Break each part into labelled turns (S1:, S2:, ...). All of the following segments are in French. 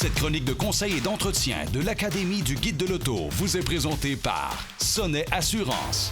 S1: Cette chronique de conseil et d'entretien de l'Académie du Guide de l'Auto vous est présentée par Sonnet Assurance.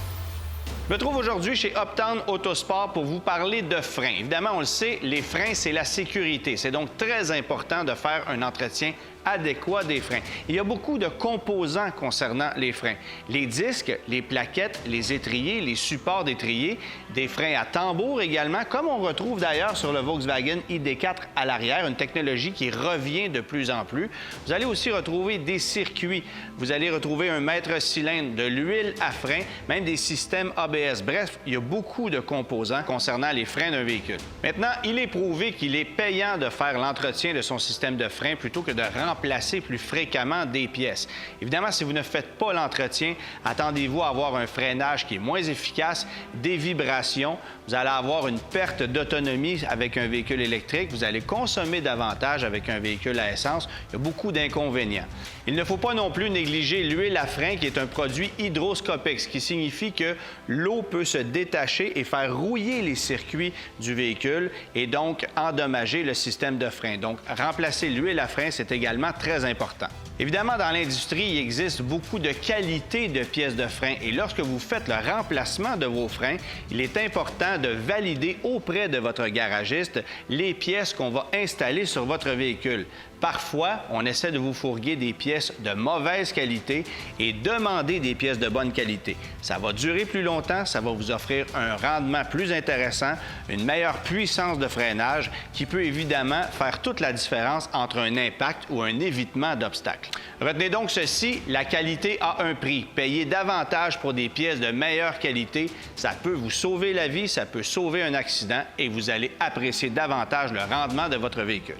S2: Je me trouve aujourd'hui chez Uptown Autosport pour vous parler de freins. Évidemment, on le sait, les freins, c'est la sécurité. C'est donc très important de faire un entretien adéquat des freins. Il y a beaucoup de composants concernant les freins. Les disques, les plaquettes, les étriers, les supports d'étrier, des freins à tambour également, comme on retrouve d'ailleurs sur le Volkswagen ID4 à l'arrière, une technologie qui revient de plus en plus. Vous allez aussi retrouver des circuits. Vous allez retrouver un mètre-cylindre, de l'huile à frein, même des systèmes ABS. Bref, il y a beaucoup de composants concernant les freins d'un véhicule. Maintenant, il est prouvé qu'il est payant de faire l'entretien de son système de frein plutôt que de remplacer plus fréquemment des pièces. Évidemment, si vous ne faites pas l'entretien, attendez-vous à avoir un freinage qui est moins efficace, des vibrations, vous allez avoir une perte d'autonomie avec un véhicule électrique, vous allez consommer davantage avec un véhicule à essence. Il y a beaucoup d'inconvénients. Il ne faut pas non plus négliger l'huile à frein qui est un produit hydroscopique, ce qui signifie que l'eau peut se détacher et faire rouiller les circuits du véhicule et donc endommager le système de frein. Donc, remplacer l'huile à frein, c'est également très important. Évidemment, dans l'industrie, il existe beaucoup de qualités de pièces de frein et lorsque vous faites le remplacement de vos freins, il est important de valider auprès de votre garagiste les pièces qu'on va installer sur votre véhicule. Parfois, on essaie de vous fourguer des pièces de mauvaise qualité et demander des pièces de bonne qualité. Ça va durer plus longtemps, ça va vous offrir un rendement plus intéressant, une meilleure puissance de freinage qui peut évidemment faire toute la différence entre un impact ou un évitement d'obstacles. Retenez donc ceci, la qualité a un prix. Payez davantage pour des pièces de meilleure qualité, ça peut vous sauver la vie, ça peut sauver un accident et vous allez apprécier davantage le rendement de votre véhicule.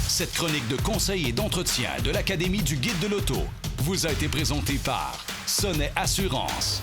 S1: Cette chronique de conseil et d'entretien de l'Académie du Guide de l'Auto vous a été présentée par Sonnet Assurance.